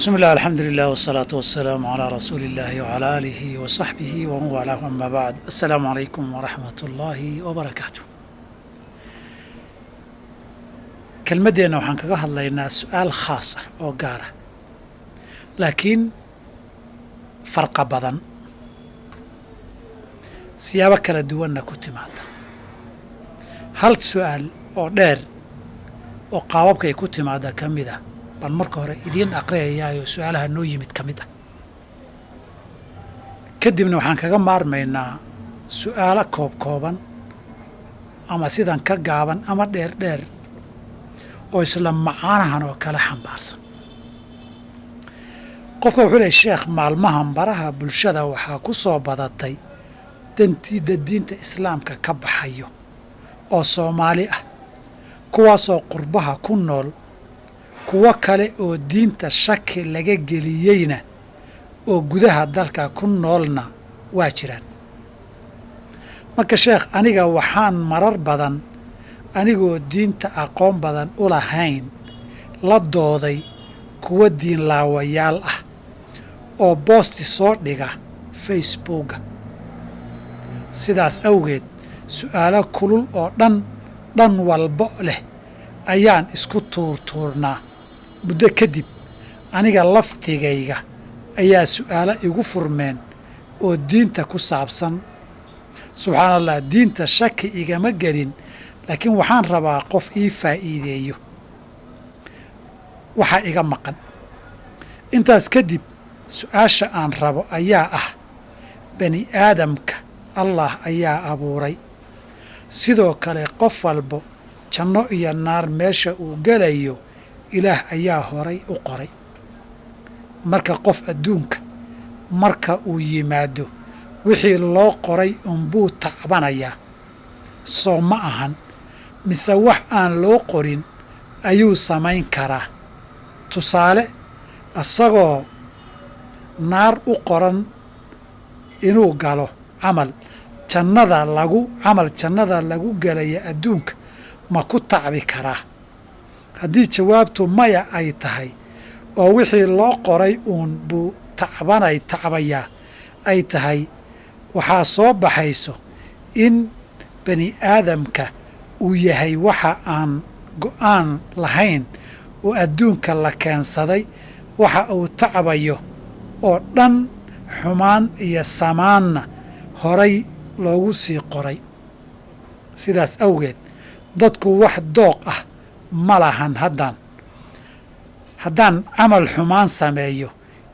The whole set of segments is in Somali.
بسم الله الحمد لله والصلاة والسلام على رسول الله وعلى آله وصحبه ومن والاه أما بعد السلام عليكم ورحمة الله وبركاته kelmadeenna waxaan kaga hadlaynaa su-aal khaas ah oo gaar ah laakiin farqa badan siyaabo kala duwanna ku timaada hal su-aal oo dheer oo qaababkay ku timaada ka mid ah baan marka hore idiin aqriyayaayo su-aalaha noo yimid ka mid ah kadibna waxaan kaga maarmaynaa su-aalo kooban ama sidan ka gaaban ama dheer oo isla macaanahan oo kale xambaarsan qofka wuxuu leeyahay sheekh maalmahan baraha bulshada waxaa ku soo badatay diinta islaamka ka baxayo oo Soomaali ah kuwaasoo qurbaha ku nool kuwa kale oo diinta shaki laga geliyeyna oo gudaha dalka ku noolna waa jiraan marka sheekh aniga waxaan marar badan anigoo diinta aqoon badan u lahayn la dooday kuwa diin laawayaal ah oo boosti soo dhiga facebooka sidaas awgeed su'aalo kulul oo dhan walba leh ayaan isku tuurtuurnaa muddo kadib aniga laftigayga ayaa su'aalo igu furmeen oo diinta ku saabsan subxaan allah diinta shaki igama gelin laakiin waxaan rabaa qof ii faa'iideeyo waxaa iga maqan intaas kadib su-aasha aan rabo ayaa ah bani aadamka allah ayaa abuuray sidoo kale qof walbo janno iyo naar meesha uu gelayo ilaah ayaa horay u qoray marka qof adduunka marka uu yimaado wixii loo qoray unbuu tacbanayaa soo ma ahan mise wax aan loo qorin ayuu samayn karaa tusaale isagoo naar u qoran inuu galo camal jannada lagu gelaya adduunka ma ku tacbi karaa haddii jawaabtu maya ay tahay oo wixii loo qoray uun buu tacbayaa ay tahay waxaa soo baxayso in bani aadamka uu yahay waxa aan go'aan lahayn oo adduunka la keensaday waxa uu tacbayo oo dhan xumaan iyo samaanna horay loogu sii qoray sidaas awgeed dadku wax dooq ah ma lahan haddaan camal xumaan sameeyo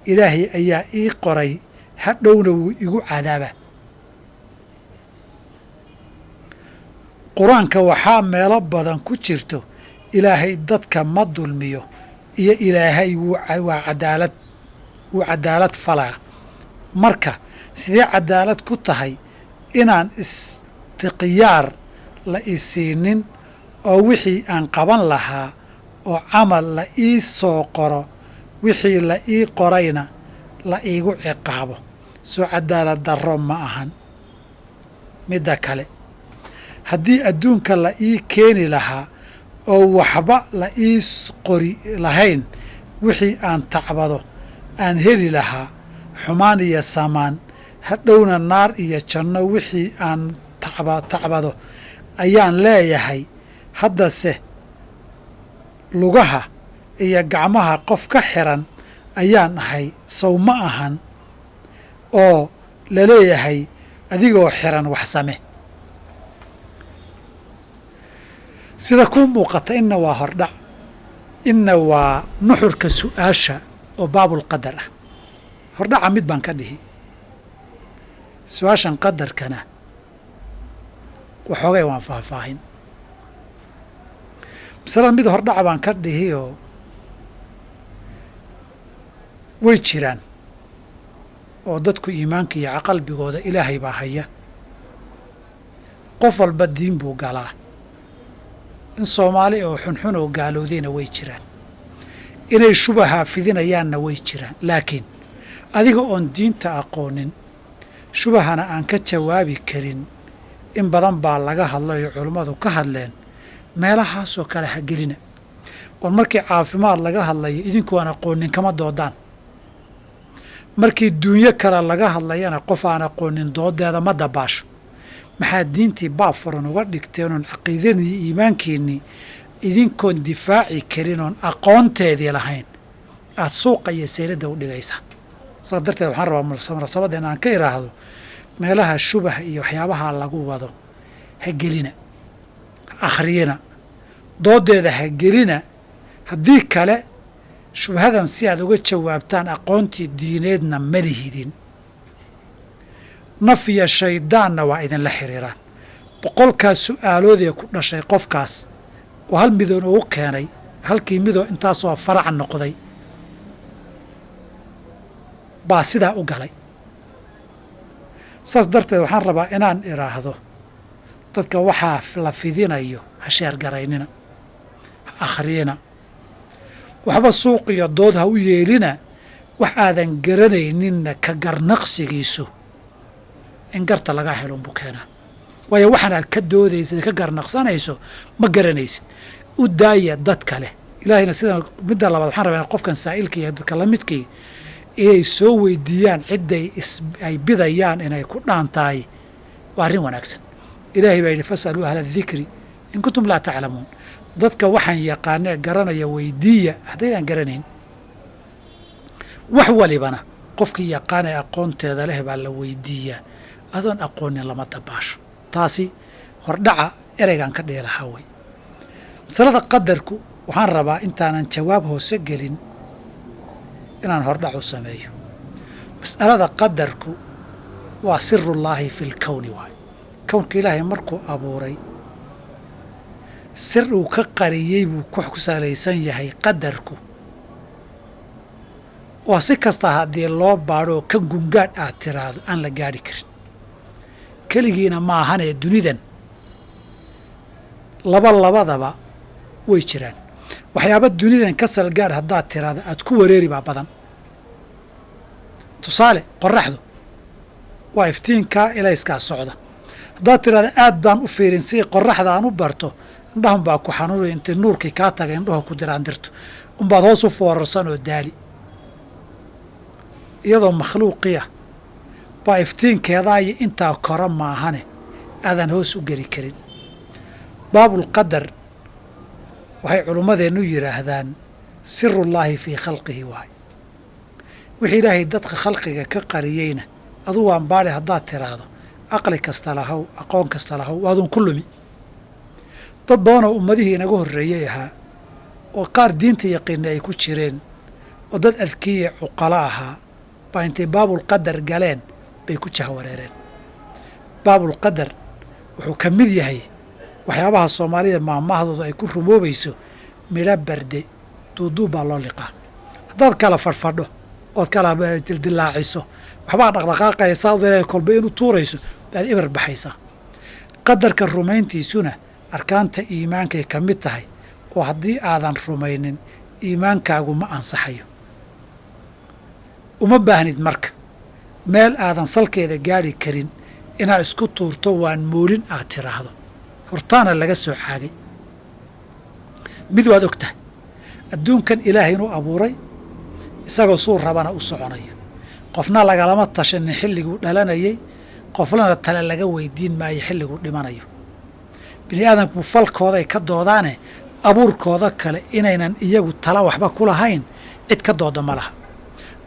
ilaahay ayaa ii qoray hadhowna wuu igu cadaaba qur-aanka waxaa meelo badan ku jirto ilaahay dadka ma dulmiyo iyo ilaahay waa cadaalad falaa marka sidee cadaalad ku tahay inaan istiqyaar la isiinin oo wixii aan qaban lahaa oo camal la ii soo qoro wixii la ii qorayna la iigu ciqaabo soo cadaalad darro ma ahan midda kale haddii adduunka la ii keeni lahaa oo waxba la ii qori lahayn wixii aan tacbado aan heli lahaa xumaan iyo samaan hadhowna naar iyo janno wixii aan tacbado ayaan leeyahay haddase lugaha iyo gacmaha qof ka xiran ayaan ahay sow ma ahan oo la leeyahay adigoo xiran wax same sida kuu muuqata inna waa hordhac inna waa nuxurka su'aasha oo baabulqadar ah hordhaca mid baan ka dhihi su-aashan qadarkana waxoogay waan faahfaahin masalada mid hordhaca baan ka dhihi oo way jiraan oo dadku iimaanka iyo qalbigooda ilaahay baa haya qof walba diin buu galaa in Soomaali oo xunxun oo gaalowdayna way jiraan inay shubaha fidinayaanna way jiraan laakiin adiga oon diinta aqoonin shubahana aan ka jawaabi karin in badan baa laga hadlayo culimmadu ka hadleen meelahaasoo kale ha gelina oo markii caafimaad laga hadlayo idinku aan aqoonin kama doodaan markii duunyo kale laga hadlayana qof aan aqoonin doodeeda ma dabaasho maxaa diintii baab furan uga dhigteen oon caqiidadii iyo iimaankiinnii idinkoon difaaci karin oon aqoonteedii lahayn aad suuqa iyo seeradda u dhigaysaan saas darteed waxaan rabaa munasabadda in aan ka idhaahdo meelaha shubaha iyo waxyaabaha lagu wado ha gelina ha akhriyina doodeeda ha gelina haddii kale shubhadan si aad uga jawaabtaan aqoontii diineedna ma lihidin naf iyo shayddaanna waa idinla xiriiraan boqolkaas su'aaloodee ku dhashay qofkaas oo hal midoon ugu keenay halkii midoo intaasoo farac noqday baa sidaa u galay saas darteed waxaan rabaa inaan idhaahdo dadka waxaa la fidinayo ha sheergaraynina ha akhriyina waxba suuq iyo dood ha u yeelina wax aadan garanayninna ka garnaqsigiisu in garta laga helo unbuu keenaa waayo waxaan aad ka doodaysid ka garnaqsanayso ma garanaysid u daaya dad kale ilaahayna sida midda labaad waxaan rabaa in qofkan saa'ilka iyo dadka la midkii inay soo weydiiyaan cidday ay bidayaan inay ku dhaan tahay waa arrin wanaagsan ilaahay baa yidhi fas'aluu ahla adikri in kuntum laa taclamuun dadka waxaan yaqaanee garanaya weydiiya haddaydaan garanayn wax walibana qofkii yaqaanee aqoonteeda leh baa la weydiiyaa adoon aqoonin lama dabaasho taasi hordhaca ereygaan ka dhihi lahaa wey masalada qadarku waxaan rabaa intaanan jawaab hoose gelin inaan hordhac u sameeyo mas'alada qadarku waa sirullaahi fi lkowni waayo kownka ilaahay markuu abuuray sir uu ka qariyey buu ku salaysan yahay qadarku waa si kasta haddii loo baadhoo ka gungaadh aad tiraahdo aan la gaadhi karin keligiina ma ahanee dunidan labadaba way jiraan waxyaaba dunidan ka salgaadh haddaad tiraahdo aad ku wareeri baa badan tusaale qorraxdu waa iftiinkaa ilayskaa socda haddaad tiraahdo aad baan u fiirin si qorraxda aan u barto indhahun baa ku xanuunaya intay nuurkii kaa taga indhaho ku diraan dirto unbaad hoos u foorarsan oo daali iyadoo makhluuqiya baa iftiinkeedaa iyo intaa kora maahane aadan hoos u geli karin baabulqadar waxay culummadeennu yidhaahdaan sirullaahi fii khalqihi waay wixii ilaahay dadka khalqiga ka qariyeyna aduu waan baadhi haddaad tiraahdo aqli kasta lahow aqoon kasta lahow waaduun ku lumi dad badanoo ummadihii inaga horreeyey ahaa oo qaar diinta yaqiinna ay ku jireen oo dad adkiye cuqalo ahaa baa intay baabulqadar galeen bay ku jahwareereen baabulqadar wuxuu ka mid yahay waxyaabaha soomaalida maahmaahdooda ay ku rumoobayso midho barde duuduub baa loo liqaa haddaad kala fadhfadho ood kala dildillaaciso waxbaa dhaqdhaqaaqaysaa od ilaahay kolba inu tuurayso baad ibar baxaysaa qadarka rumayntiisuna arkaanta iimaankay ka mid tahay oo haddii aadan rumaynin iimaankaagu ma ansaxayo uma baahnid marka meel aadan salkeeda gaadhi karin inaad isku tuurto waan moolin aad tiraahdo hortaana laga soo caagay mid waad og tahay adduunkan ilaahay inuu abuuray isagoo suu rabana u soconayo qofna lagalama tashanin xilliguu dhalanayay qoflana tale laga weydiin maayo xilliguu dhimanayo bini aadamku falkooday ka doodaane abuurkooda kale inaynan iyagu tala waxba ku lahayn cid ka dooda ma laha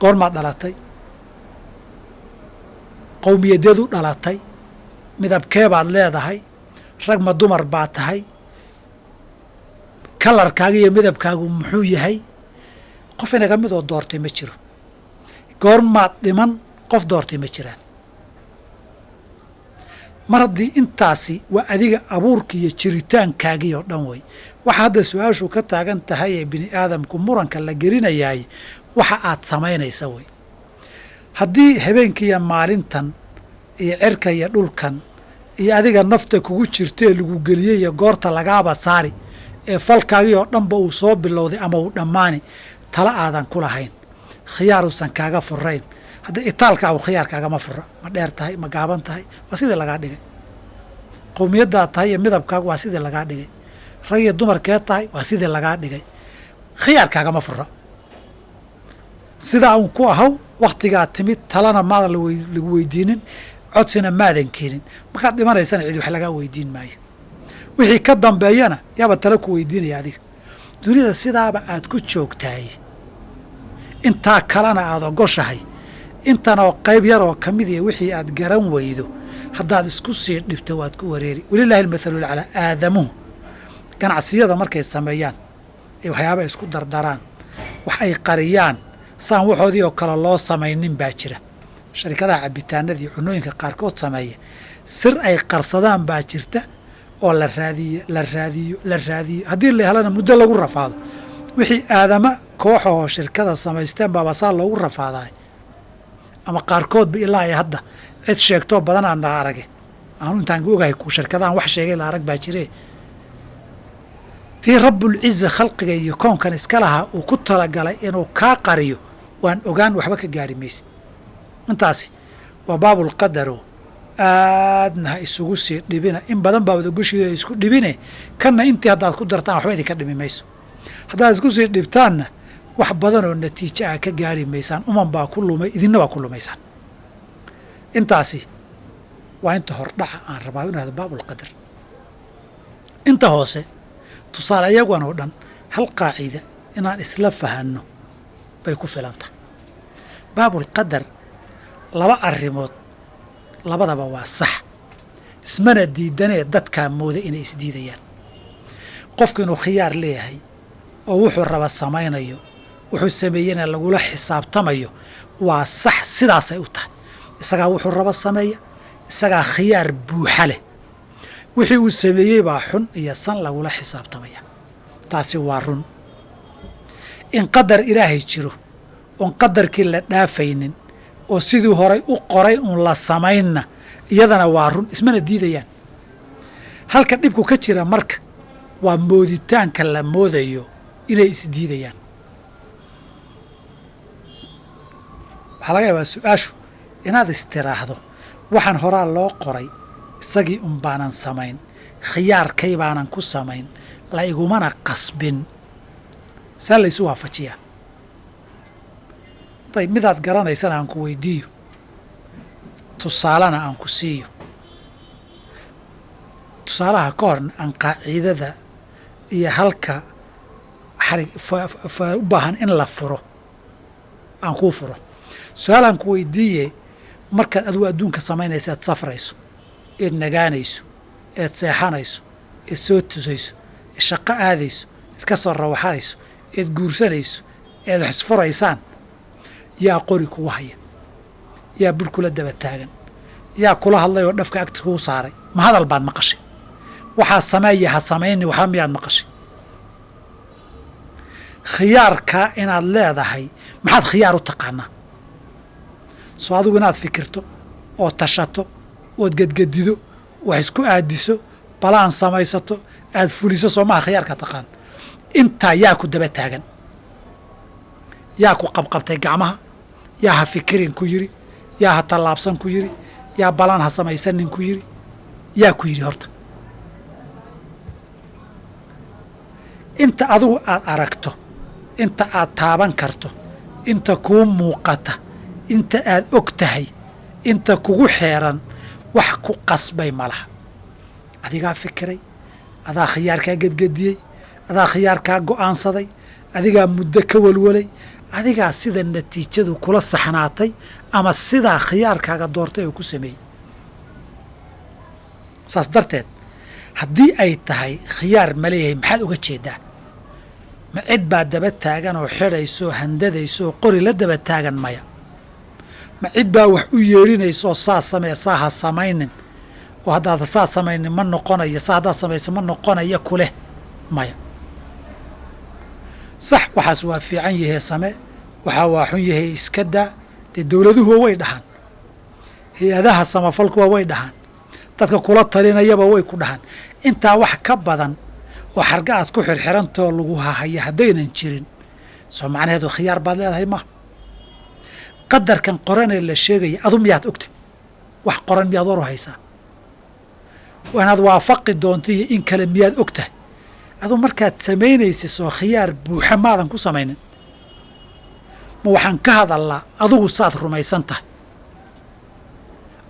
goormaad dhalatay qowmiyadeed u dhalatay midabkee baad leedahay rag ma dumar baa tahay kalarkaaga iyo midabkaagu muxuu yahay qof inaga midoo doortay ma jiro goormaad dhiman qof doortay ma jiraan mar haddii intaasi waa adiga abuurka iyo jiritaankaagii oo dhan wey waxa hadda su-aashu ka taagan tahay ee bini aadamku muranka la gelinayaay waxa aad samaynaysa wey haddii habeenkiiyo maalintan iyo cirka iyo dhulkan iyo adiga nafta kugu jirtaee lagu geliyey iyo goorta lagaaba saari ee falkaagii oo dhanba uu soo bilowday ama uu dhammaani tala aadan ku lahayn khiyaaruusan kaaga furayn hadda itaalkaagu khiyaarkaagama fura ma dheer tahay ma gaaban tahay waa sidii lagaa dhigay qowmiyaddaad tahay iyo midabkaagu waa sidii lagaa dhigay rag iyo dumarkee tahay waa sidii lagaa dhigay khiyaarkaagama fura sidaa uun ku ahaw wakhtigaa timid talana maadan lagu weydiinin codsina maadan keenin markaad dhimanaysana cid wax lagaa weydiin maayo wixii ka dambeeyana yaaba tala ku weydiinaya adiga dunida sidaaba aad ku joogtahay intaa kalena aad ogoshahay intanoo qayb yaroo ka mid iyo wixii aad garan weydo haddaad isku sii dhibto waad ku wareeri walilaahi almathalu laclaa aadamuhu ganacsiyada markay sameeyaan ee waxyaaba isku dardaraan wax ay qariyaan saan waxoodii oo kale loo samaynin baa jira sharikadaha cabitaanada iyo cunooyinka qaarkood sameeya sir ay qarsadaan baa jirta oo la raadiyo haddii la helana muddo lagu rafaado wixii aadama kooxahoo shirkada samaysteen baaba saa loogu rafaadaay ama qaarkoodba ilaa ay hadda cid sheegtoo badan aan la arage aanu intaan ogahay ku shirkadahan wax sheegay la arag baa jire tii rabbulciza khalqiga iyo koonkan iska lahaa uu ku talagalay inuu kaa qariyo waan ogaan waxba ka gaari maysid intaasi waa baabulqadaro aadna ha isugu sii dhibina in badan baa wadagushiida isku dhibine kanna intii haddaad ku dartaan waxba idinka dhimi mayso haddaad isku sii dhibtaanna wax badan oo natiijo ah ka gaari maysaan uman baa ku lumay idinna baa ku lumaysaan intaasi waa inta hordhaca aan rabaa inu hahdo baabulqadar inta hoose tusaale iyagan oo dhan hal qaacida inaan isla fahanno bay ku filan tahay baabulqadar laba arrimood labadaba waa sax ismana diidanee dadkaa mooda inay isdiidayaan qofku inuu khiyaar leeyahay oo wuxuu raba samaynayo wuxuu sameeyena lagula xisaabtamayo waa sax sidaasay u tahay isagaa wuxuu raba sameeya isagaa khiyaar buuxa leh wixii uu sameeyey baa xun iyo san lagula xisaabtamaya taasi waa run in qadar ilaahay jiro oon qadarkii la dhaafaynin oo sidii horay u qoray uun la samaynna iyadana waa run ismana diidayaan halka dhibku ka jira marka waa mooditaanka la moodayo inay isdiidayaan waxaa laga yaabaa su-aashu inaad istiraahdo waxaan horaa loo qoray isagii un baanan samayn khiyaarkay baanan ku samayn la igumana qasbin saa laysu waafajiyaa dayb midaad garanaysana aan ku weydiiyo tusaalena aan ku siiyo tusaalaha ka horna aan qaaciidada iyo halka u baahan in la furo aan kuu furo su-aalaan ku weydiiye markaad adigu adduunka samaynaysa eed safrayso eed nagaanayso eed seexanayso eed soo tusayso eed shaqo aadayso eed ka soo rawaxanayso eed guursanayso eed wax isfuraysaan yaa qori kugu haya yaa bur kula daba taagan yaa kula hadlay oo dhafka agta kuu saaray ma hadal baad maqashay waxaa sameeya ha samayni waxba miyaad maqashay khiyaarkaa inaad leedahay maxaad khiyaar u taqaanaa soo adigu inaad fikirto oo tashato ood gedgedido wax isku aadiso balaan samaysato aad fuliso soo maha khiyaarkaa taqaan intaa yaa ku daba taagan yaa ku qabqabtay gacmaha yaa ha fikirin ku yidhi yaa ha tallaabsan ku yidhi yaa balaan ha samaysanin ku yidhi yaa ku yidhi horta inta adigu aad aragto inta aad taaban karto inta kuu muuqata inta aad og tahay inta kugu xeeran wax ku qasbay ma laha adigaa fikiray adaa khiyaarkaa gedgediyey adaa khiyaarkaa go'aansaday adigaa muddo ka walwalay adigaa sida natiijadu kula saxnaatay ama sidaa khiyaarkaaga doortay oo ku sameeyey saas darteed haddii ay tahay khiyaar ma leeyahay maxaad uga jeedaa ma cid baa daba taagan oo xidhaysoo handadaysoo qori la daba taagan maya ma cid baa wax u yeedhinaysoo saa samee saa ha samaynin oo haddaad saa samaynin ma noqonayo saa haddaad samaysa ma noqonaya kuleh maya sax waxaas waa fiican yahee samee waxaa waa xun yahee iska daa dee dawladuhuwa way dhahaan hay-adaha samafalkuwa way dhahaan dadka kula talinayaba way ku dhahaan intaa wax ka badan oo xarga aad ku xirxirantoo lagu hahaya haddaynan jirin soo macnaheedu khiyaar baad leedahay ma qadarkan qoranee la sheegaya adu miyaad ogtay wax qoran miyaad waru haysaa inaad waafaqi doonto iyo in kale miyaad og tahay aduu markaad samaynaysa soo khiyaar buuxa maadan ku samaynin ma waxaan ka hadallaa adugu saad rumaysan tahay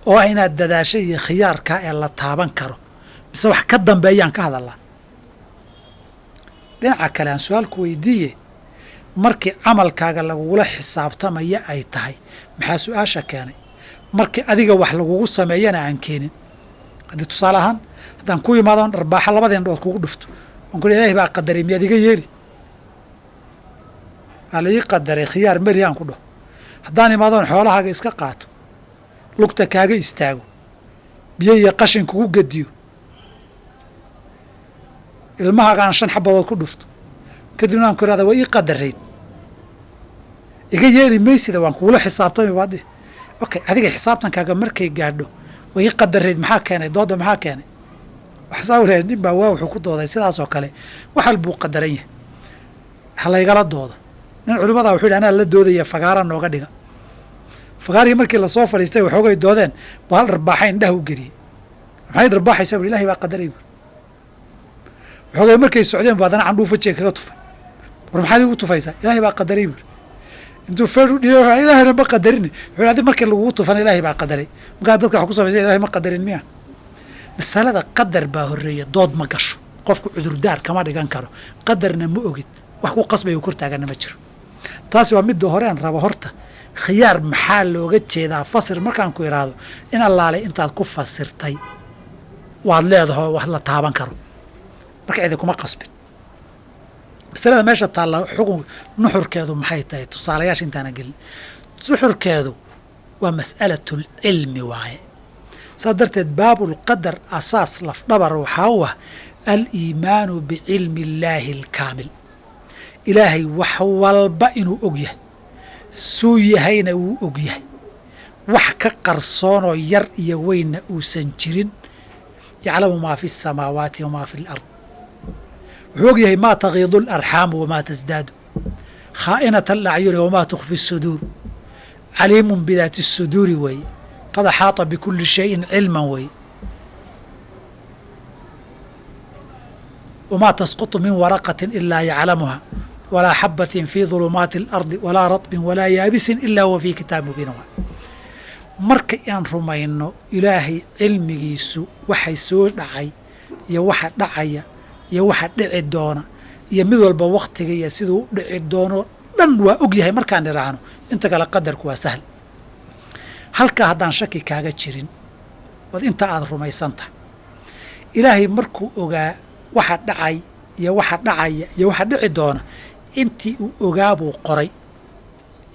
oo ah inaad dadaashay iyo khiyaarkaa ee la taaban karo mise wax ka dambeeyaan ka hadallaa dhinaca kale aan su-aalku weydiiye markii camalkaaga lagugula xisaabtamaya ay tahay maxaa su-aasha keenay markii adiga wax lagugu sameeyana aan keenin haddii tusaale ahaan haddaan ku imaado on dharbaaxa labadeen dhood kugu dhufto on ku ilaahay baa qadaray miyaad iga yeeli waa la ii qadaray khiyaar meri aan ku dhaho haddaan imaadoon xoolahaaga iska qaato lugta kaaga istaago biyo iyo qashin kugu gediyo ilmahaagaan 5 xabadood ku dhufto kadibna aan ku ihahda waa ii qadarayd iga yeeli maysida waan kugula xisaabtami baad dhihi okay adiga xisaabtankaaga markay gaadho waa ii qadarayd maxaa keenay dooda maxaa keenay waxsaa walaal nin baa waa wuxuu ku dooday sidaasoo kale wax walbuu qadaran yahay ha laygala doodo nin culimadaa wuxuu yidhi anaa la doodaya fagaara nooga dhiga fagaarihii markii lasoo fadhiistay waxoogay doodeen buu hal dharbaaxa indhaha u geliyey maxay dharbaaxaysaa bui ilahay baa qadaray buuri waxoogay markay socdeen buu haddana candhuu fajiga kaga tufay war maxaad igu tufaysaa ilaahay baa qadaray buuri intuu feer u dhiibo ilaahayna ma qadarin wuxuu adi markii lagugu tufana ilaahay baa qadaray markaa dadka wax ku samaysa ilahay ma qadarin miya masalada qadar baa horreeya dood ma gasho qofku cudurdaar kama dhigan karo qadarna ma ogid wax ku qasbaya kor taagana ma jiro taasi waa midda hore aan rabo horta khiyaar maxaa looga jeedaa fasir markaan ku idhaahdo in allaalay intaad ku fasirtay waad leedaho wax la taaban karo marka cidi kuma qasbin masalada meesha taalla xukun nuxurkeedu maxay tahay tusaalayaasha intaana gelin nuxurkeedu waa mas'alatul cilmi waaye saa darteed baabulqadar asaas lafdhabar waxaa u ah aliimaanu bicilmi illaahi alkaamil ilaahay wax walba inuu og yahay suu yahayna wuu og yahay wax ka qarsoonoo yar iyo weynna uusan jirin yaclamu maa fi asamaawaati wamaa fi alard wuxuu og yahay maa tagiidu alarxaamu wamaa tasdaadu khaa'inata alacyuni wamaa tukfi asuduur caliimun bidaati asuduuri weeye qad axaata bikulli shayin cilman weeye wamaa tasqutu min waraqatin ilaa yaclamuha walaa xabatin fii dulumaati alardi walaa ratbin walaa yaabisin ilaa huwa fii kitaab mubiin waay marka aan rumayno ilaahay cilmigiisu waxay soo dhacay iyo waxa dhacaya iyo waxa dhici doona iyo mid walba waktiga iyo siduu u dhici doono dhan waa og yahay markaan idhaahno inta kale qadarku waa sahl halkaa haddaan shaki kaaga jirin wad inta aad rumaysan tahay ilaahay markuu ogaa waxa dhacay iyo waxa dhacaya iyo waxa dhici doona intii uu ogaa buu qoray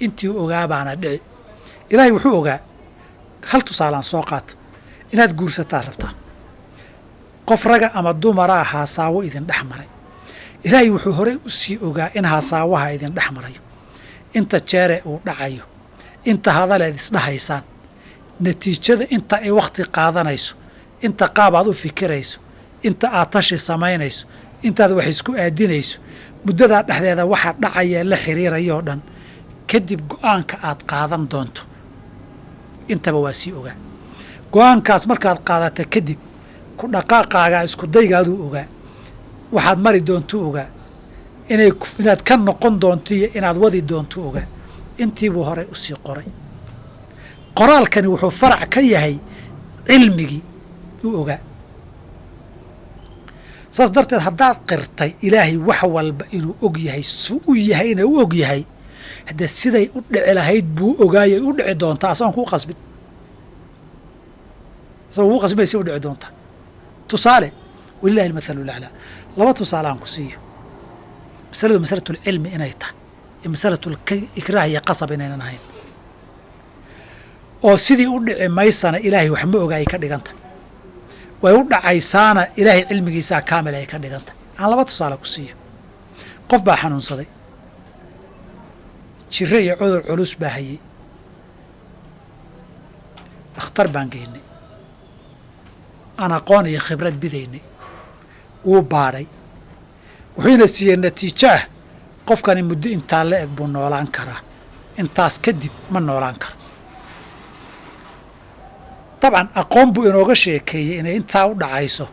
intii uu ogaa baana dhici ilaahay wuxuu ogaa hal tusaalaan soo qaata inaad guursataa rabtaa qof raga ama dumaraa haasaawo idin dhex maray ilaahay wuxuu horey u sii ogaa in haasaawaha idin dhex marayo inta jeere uu dhacayo inta hadaleed isdhahaysaan natiijada inta ay wakhti qaadanayso inta qaab aad u fikirayso inta aad tashi samaynayso intaad wax isku aadinayso muddadaa dhexdeeda waxa dhacaya la xiriirayoo dhan kadib go'aanka aad qaadan doonto intaba waa sii ogaa go'aankaas markaad qaadata kadib ku dhaqaaqaagaa isku daygaaduu ogaa waxaad mari doontuu ogaa inaad ka noqon doonto iyo inaad wadi doontuu ogaa intiibuu horey u sii qoray qoraalkani wuxuu farac ka yahay cilmigii uu ogaa saas darteed haddaad qirtay ilaahay wax walba inuu og yahay suu u yahayna u og yahay haddee siday u dhici lahayd buu ogaayay u dhici doontaa asagoon kuu qasbin asagoo kuu qasbin bay si u dhici doontaa tusaale walilahi almathalu laclaa laba tusaale aan ku siiyo masaladu masalatulcilmi inay tahay iyo masalatul'ikraah iyo qasab inaynan ahayn oo sidii u dhici maysana ilaahay wax ma oga ay ka dhigan tahay way u dhacaysaana ilaahay cilmigiisaa kaamil ay ka dhigan tahay aan laba tusaale ku siiyo qof baa xanuunsaday jiro iyo cudur culus baa hayey dhakhtar baan geynay aan aqoon iyo khibrad bidaynay wuu baadhay wuxuuna siiyey natiijo ah qofkani muddo intaa la eg buu noolaan karaa intaas kadib ma noolaan karo dabcan aqoon buu inooga sheekeeyey inay intaa u dhacayso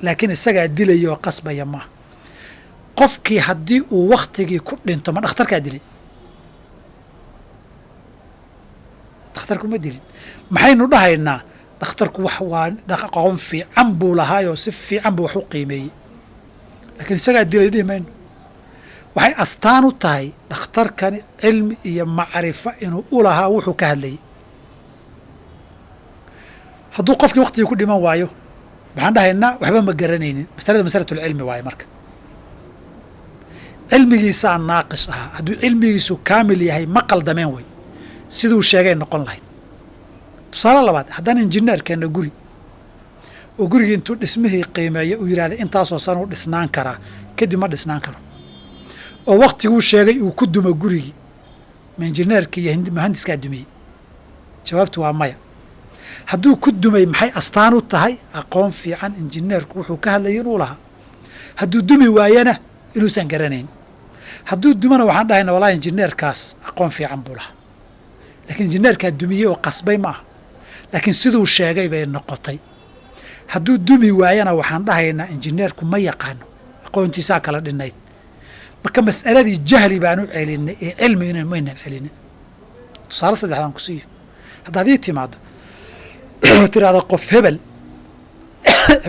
laakiin isagaa dilaya oo qasbaya maaha qofkii haddii uu wakhtigii ku dhinto ma dhakhtarkaa dilay? dhakhtarku ma dilin. maxaynu dhahaynaa dhakhtarku wax waa aqoon fiican buu lahaayoo si fiican buu wax u qiimeeyey, laakiin isagaa dilay dhihi mayno. waxay astaan u tahay dhakhtarkani cilmi iyo macrifo inuu u lahaa wuxuu ka hadlayay. hadduu qofkii waktigii ku dhiman waayo maxaan dhahaynaa waxba ma garanaynin. masalada masalatulcilmi waaye. marka cilmigiisaa naaqis ahaa. hadduu cilmigiisu kaamil yahay ma qaldameen wey, siduu sheegay noqon lahayd. tusaale labaad, haddaan injineerkeenna guri oo gurigii intuu dhismihii qiimeeya uu yidhahda intaasoo san uu dhisnaan karaa, kadib ma dhisnaan karo, oo waktiguu sheegay uu ku dumo gurigii, ma injineerkii iyo muhandiskaa dumiyey? jawaabtu waa maya. hadduu ku dumay maxay astaan u tahay? aqoon fiican injineerku wuxuu ka hadlayay inuu lahaa. hadduu dumi waayana inuusan garanayn. hadduu dumana waxaan dhahayna wallahi injineerkaas aqoon fiican buu lahaa, laakiin injineerkaa dumiyey oo qasbay ma aha, laakiin siduu sheegay bay noqotay. hadduu dumi waayana waxaan dhahaynaa injineerku ma yaqaano, aqoontiisaa kala dhinayd. marka mas'aladii jahli baan u celinay ee cilmi maynan celinin. tusaale saddexdaan ku siiyo. haddaad ii timaado oo tiraahdo qof hebel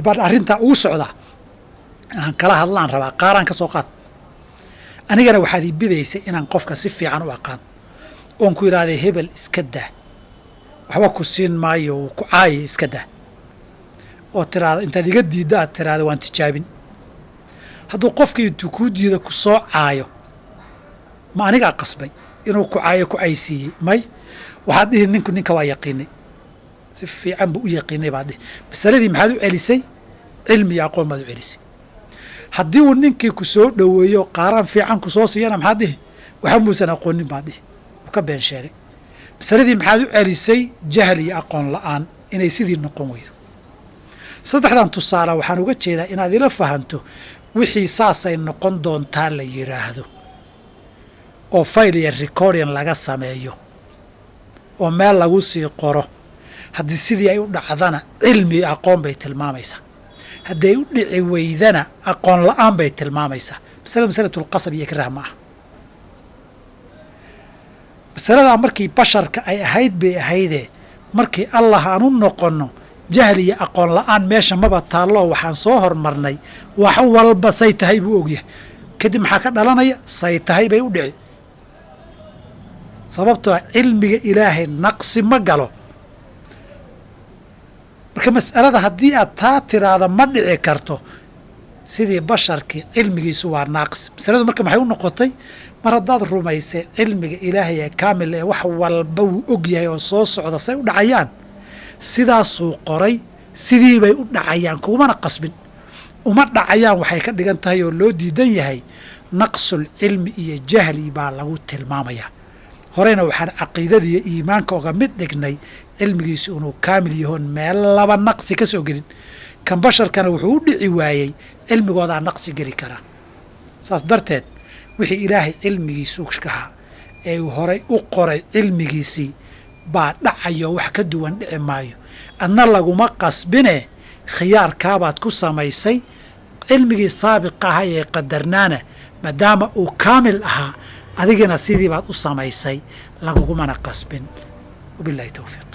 baan arrintaa ugu socdaa, inaan kala hadlaan rabaa, qaaraan ka soo qaad. anigana waxaad ii bidaysay inaan qofka si fiican u aqaan, oon ku idhaahday hebel iska daa, waxba ku siin maayo, wuu ku caayay, iska daa. oo tiraahdo intaad iga diiddo aad tiraahdo waan tijaabin. hadduu qofkii intuu kuu diido ku soo caayo, ma anigaa qasbay inuu ku caayo, ku caysiiyey? may. waxaad dhihi ninku ninka waa yaqiinay, si fiican buu u yaqiinay baad dhihi. masaladii maxaad u celisay? cilmi iyo aqoon baad u celisay. haddii uu ninkii ku soo dhoweeyo qaaraan fiican ku soo siiyana maxaad dhihi? waxa muusan aqoonin baad dhihi, uu ka been sheegay. masaladii maxaad u celisay? jahli iyo aqoon la'aan, inay sidii noqon weydo. saddexdan tusaale waxaan uga jeedaa inaad ila fahanto wixii saasay noqon doontaa la yidhaahdo, oo fayl iyo recording laga sameeyo, oo meel lagu sii qoro. haddii sidii ay u dhacdana cilmi iyo aqoon bay tilmaamaysaa, hadday u dhici weydana aqoon la'aan bay tilmaamaysaa. masalatulqasab iyo ikraah ma aha. masaladaa markii basharka ay ahayd bay ahaydee, markii allah aan u noqonno jahli iyo aqoon la'aan meesha maba taalloo waxaan soo hormarnay wax walba say tahay buu ogyahay. kadib maxaa ka dhalanaya? say tahay bay u dhici. sababtoo cilmiga ilaahay naqsi ma galo. marka mas'alada haddii aad taa tiraahda ma dhici karto, sidii basharkii cilmigiisu waa naaqis. masaladu marka maxay u noqotay? mar haddaad rumaysay cilmiga ilaahay ee kaamil ee wax walba wuu og yahay oo soo socda say u dhacayaan, sidaasuu qoray, sidii bay u dhacayaan, kumana qasbin. uma dhacayaan waxay ka dhigan tahay oo loo diidan yahay naqsul cilmi iyo jahli baa lagu tilmaamayaa. horeyna waxaan caqiidada iyo iimaanka oga mid dhignay cilmigiisu inuu kaamil yahoon meel laba naqsi ka soo gelin. kan basharkana wuxuu u dhici waayey, cilmigoodaa naqsi geli karaa. saas darteed wixii ilaahay cilmigiisu kahaa ee uu horay u qoray cilmigiisii baa dhacayo, wax ka duwan dhici maayo. adna laguma qasbine khiyaarkaabaad ku samaysay. cilmigii saabiqa ahaa ee qadarnaana maadaama uu kaamil ahaa, adigana sidii baad u samaysay, lagugumana qasbin. wabillahi tawfiiq.